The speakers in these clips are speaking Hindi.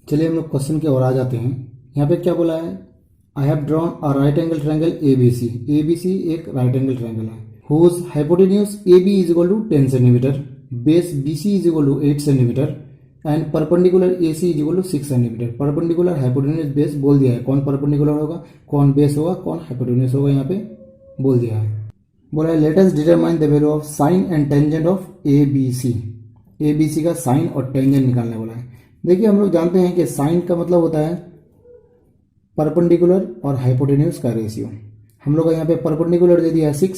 चलिए हम लोग क्वेश्चन की ओर आ जाते हैं। यहाँ पे क्या बोला है, I have drawn a right angle triangle ABC. ABC एक राइट एंगल ट्रायंगल है whose hypotenuse AB is equal to 10 centimetre, base BC is equal to 8 centimetre and perpendicular AC is equal to 6 centimetre. Perpendicular hypotenuse base बोल दिया है, कौन परपेंडिकुलर होगा, कौन बेस होगा, कौन हाइपोटेन्यूज होगा, यहाँ पे बोल दिया है। बोला है let us determine the value of sign and tangent of ABC। ABC का साइन और टेंजेंट निकालने बोला है। देखिए हम लोग जानते हैं कि साइन का मतलब होता है परपेंडिकुलर और हाइपोटेन्यूज का रेशियो। हम लोग का यहाँ पे परपेंडिकुलर दे दिया है 6,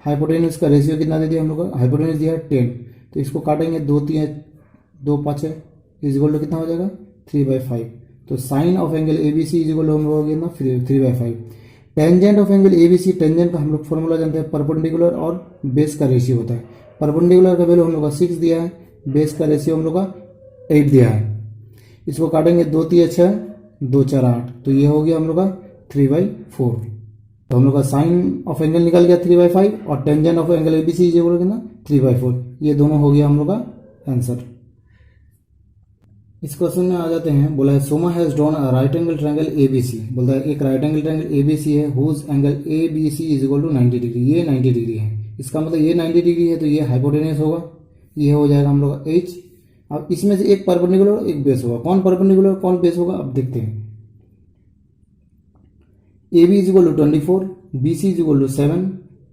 हाइपोटेन्यूज का रेशियो कितना दे दिया हम लोग को, हाइपोटेन्यूज दिया है 10। तो इसको काटेंगे 2 5 इज इक्वल टू कितना हो जाएगा 3/5। तो sine of angle ABC is equal to हम लोग कितना 3/5। Tangent of angle ABC, tangent का हम लोग फॉर्मूला जानते हैं, परपेंडिकुलर और बेस का रेशियो होता है। परपेंडिकुलर का वैल्यू हम लोग का 6 दिया है, बेस का रेशियो हम लोग का 8 दिया है। इसको काटेंगे 2 3 6 2 4 8, तो ये हो गया हम लोग का 3/4। तो हम लोग का साइन ऑफ एंगल निकल गया 3/5 और tangent of angle ABC is equal to कितना 3/4। ये दोनों हो गया हम लोग का आंसर। इस क्वेश्चन में आ जाते हैं। बोला है Soma has drawn a right angle triangle ABC। बोलता है एक राइट एंगल ट्रायंगल ABC है whose angle ABC is equal to 90 degree. ये 90 डिग्री है, इसका मतलब ये 90 डिग्री है, तो ये हाइपोटेन्यूज होगा, ये हो जाएगा हम लोग का H। अब इसमें से एक परपेंडिकुलर और एक बेस होगा, कौन परपेंडिकुलर कौन बेस होगा अब देखते हैं। AB is equal to 24, BC is equal to 7।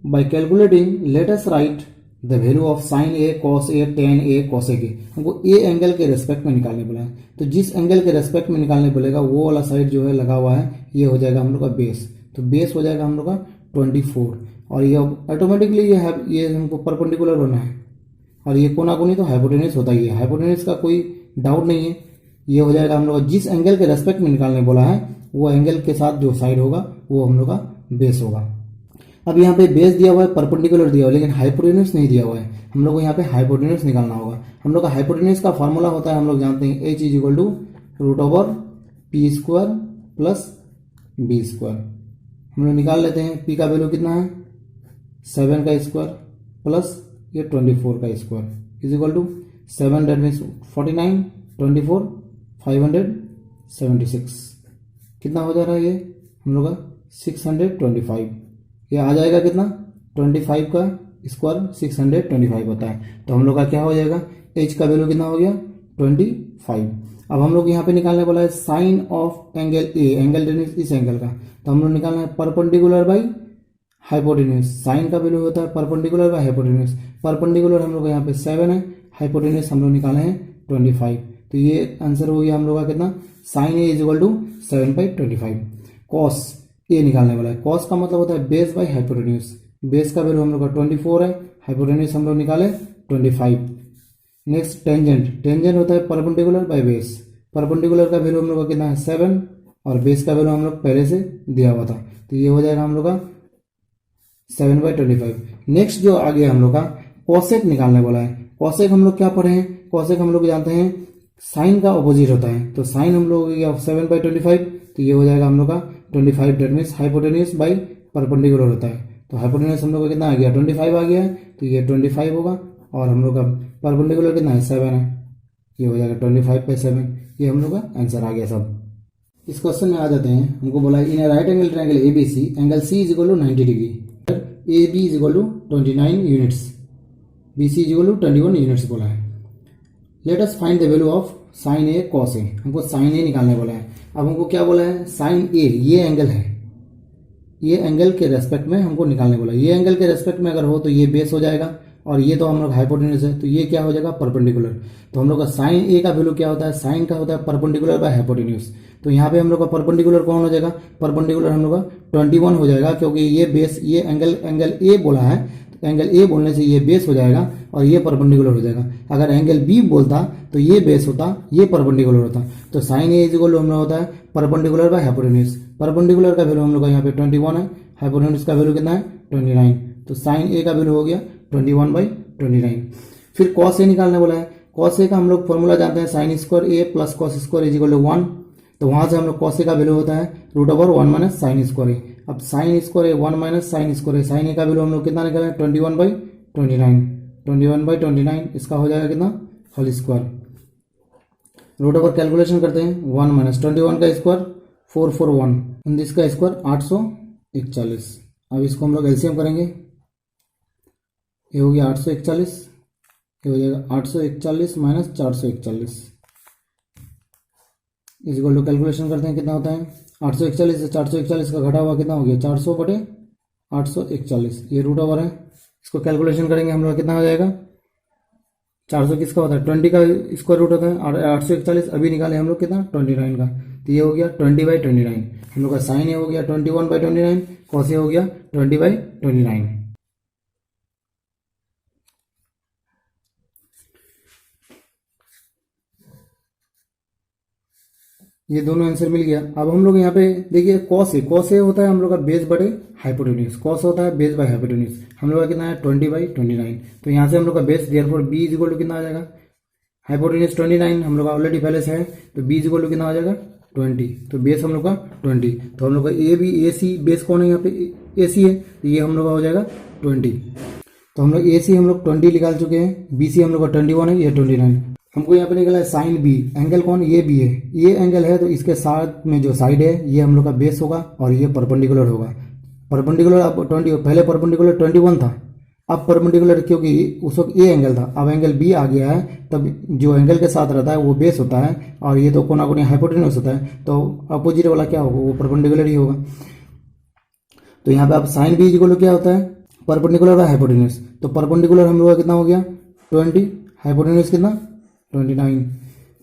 By calculating let us write the value of sine A cos A tan A cos A के। हमको A एंगल के रेस्पेक्ट में निकालने बोला है, तो जिस एंगल के रेस्पेक्ट में निकालने बोलेगा वो वाला साइड जो है लगा हुआ है, ये हो जाएगा हम लोग का बेस। तो बेस हो जाएगा हम लोग का 24 और ये ऑटोमेटिकली ये हमको परपेंडिकुलर होना है और ये कोना कोनी तो हाइपोटेन्यूज होता ही है, हाइपोटेन्यूज का कोई डाउट नहीं है। ये हो जाएगा हम लोग जिस एंगल के रेस्पेक्ट में निकालने बोला है वो एंगल के साथ जो साइड होगा वो हम लोग का बेस होगा। अब यहाँ पे बेस दिया हुआ है, परपेंडिकुलर दिया हुआ है, लेकिन हाइपोटेन्यूज नहीं दिया हुआ है। हम लोग को यहाँ पे हाइपोटेन्यूज निकालना होगा। हम लोग का हाइपोटेन्यूज का फॉर्मूला होता है, हम लोग जानते हैं H is equal to √P² plus B²। हम लोग निकाल लेते हैं। P का वैल्यू कितना है 7 का स्क्वायर प्लस ये 24 का square is equal to 7 that means 49, 24 576। कितना हो जा रहा है ये हम लोग का 625। ये आ जाएगा कितना 25 का स्क्वायर 625 होता है। तो हम लोग का क्या हो जाएगा H का वैल्यू कितना हो गया 25। अब हम लोग यहाँ पे निकालने वाला है sine of angle A, angle इस एंगल का, तो हम लोग निकालना है परपेंडिकुलर बाई हाइपोटेन्यूज। साइन का वैल्यू होता है परपेंडिकुलर बाई हाइपोटेन्यूज। परपेंडिकुलर हम लोग का यहाँ पे 7 है, हाइपोटेन्यूज हम लोग निकाले हैं 25। तो ये आंसर हो गया हम लोग का कितना sine A is equal to 7/25। Cos A निकालने वाला है, कॉस का मतलब होता है बेस बाई हाइपोटेन्यूज। बेस का वैल्यू हम लोग का 24 है, हाइपोटेन्यूज हम लोग निकाले 25। नेक्स्ट टेंजेंट, टेंजेंट होता है परपेंडिकुलर बाई बेस। परपेंडिकुलर का वैल्यू हम लोग का कितना है 7 और बेस का वैल्यू हम लोग पहले से दिया हुआ था, तो ये हो जाएगा हम लोग का 7/25। नेक्स्ट जो आ गया हम लोग का कॉसेक निकालने वाला है। कॉसेक हम लोग क्या पढ़े हैं, कॉसेक हम लोग जानते हैं साइन का ऑपोजिट होता है, तो साइन हम लोग 7/25, तो ये हो जाएगा हम लोग का 25 that means hypotenuse by perpendicular होता है। तो हाइपोटेन्यूज हम लोग का कितना आ गया 25 आ गया है, तो ये 25 होगा और हम लोग का परपेंडिकुलर कितना है 7 है, ये हो जाएगा 25/7। ये हम लोग का आंसर आ गया सब। इस क्वेश्चन में आ जाते हैं। हमको बोला in right angle triangle ABC angle C is equal to 90 degree, AB is equal to 29 units, BC is equal to 21 units बोला है। Let us find the value of sine A cos A। हमको साइन A निकालने बोला है। अब हमको क्या बोला है साइन A ये एंगल है, ये एंगल के रेस्पेक्ट में हमको निकालने बोला है। ये एंगल के रेस्पेक्ट में अगर हो तो ये बेस हो जाएगा और ये तो हम लोग हाइपोटेन्यूज है, तो ये क्या हो जाएगा परपेंडिकुलर। तो हम लोग का साइन A का वैल्यू क्या होता है, साइन का होता है परपेंडिकुलर बाय हाइपोटेन्यूज। तो यहाँ पे हम लोग का परपेंडिकुलर कौन हो जाएगा, परपेंडिकुलर हम लोग का 21 हो जाएगा, क्योंकि ये बेस ये एंगल A बोला है, तो एंगल A बोलने से ये बेस हो जाएगा और ये परपेंडिकुलर हो जाएगा। अगर एंगल B बोलता तो ये बेस होता, ये परपेंडिकुलर होता। तो sine A is equal to हम लोग होता है परपेंडिकुलर बाय हाइपोटेन्यूज। परपेंडिकुलर का वैल्यू हम लोग का यहाँ पे 21 है, हाइपोटेन्यूज का वैल्यू कितना है 29। तो साइन A का वैल्यू हो गया 21/29। फिर कॉस A निकालने बोला है। कॉस A का हम लोग फॉर्मूला जानते हैं sine square A plus cos square is equal to 1। तो वहां से हम लोग कॉस A का वैल्यू होता है √1 माइनस साइन स्क्वायर A। अब sine square A 1 minus sine square A, sine A का वैल्यू हम लोग कितना निकालें 21/29। 21/29 इसका हो जाएगा कितना whole square. Root over calculation करते हैं, 1 माइनस 21 का स्क्वायर 441 एंड इसका स्क्वायर 841। अब इसको हम लोग एलसीएम करेंगे, ये हो गया 841, ये हो जाएगा 841 माइनस 441 इस इक्वल टू कैलकुलेशन करते हैं कितना होता है, 841 से 441 का घटा हुआ कितना हो गया 400 बटे 841, ये रूट ओवर है। इसको कैलकुलेशन करेंगे हम लोग कितना हो जाएगा, 400 किसका होता है 20 का स्क्वायर रूट होता है, और 841 अभी निकाले हम लोग कितना 29 का, तो ये हो गया 20/29। हम लोग का साइन ये हो गया 21/29, कॉस ये हो गया 20/29। ये दोनों आंसर मिल गया। अब हम लोग यहाँ पे देखिए कॉस ए होता है हम लोग का बेस बटे हाइपोटेन्यूज, कॉस होता है बेस बाय हाइपोटेन्यूज, हम लोग का कितना है 20/29। तो यहाँ से हम लोग का base therefore B is equal to कितना आ जाएगा, हाइपोटेन्यूज 29 हम लोग का ऑलरेडी पहले से है, तो बी इज इक्वल टू कितना आ जाएगा 20, तो बेस हम लोग का 20, तो हम लोग का A B A C base कौन है यहाँ पे ए सी है, तो ये हम लोग का हो जाएगा 20। तो हम लोग ए सी हम लोग 20 निकाल चुके हैं, बी सी हम लोग का 21 है, ये 29। हमको यहाँ पे निकला है साइन बी, एंगल कौन ये बी है, ये एंगल है, तो इसके साथ में जो साइड है ये हम लोग का बेस होगा और ये परपेंडिकुलर होगा। परपेंडिकुलर अब 20 पहले परपेंडिकुलर 21 था, अब परपेंडिकुलर क्योंकि उस वक्त ये एंगल था, अब एंगल बी आ गया है, तब जो एंगल के साथ रहता है वो बेस होता है और ये तो कोना कोनी हाइपोटेन्यूज होता है, तो अपोजिट वाला क्या होगा वो परपेंडिकुलर ही होगा। तो यहाँ पे अब साइन बी इक्वल क्या होता है परपेंडिकुलर बाय हाइपोटेन्यूज, तो परपेंडिकुलर हम लोग का कितना हो गया 20, हाइपोटेन्यूज कितना 29,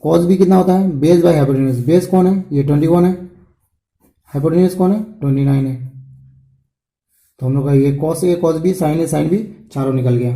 कॉस बी कितना होता है बेस बाय हाइपोटेन्यूज, बेस कौन है ये 21 है, हाइपोटेन्यूज कौन है 29 है। तो हम लोग का ये cos A cos B sign A sine B चारों निकल गया।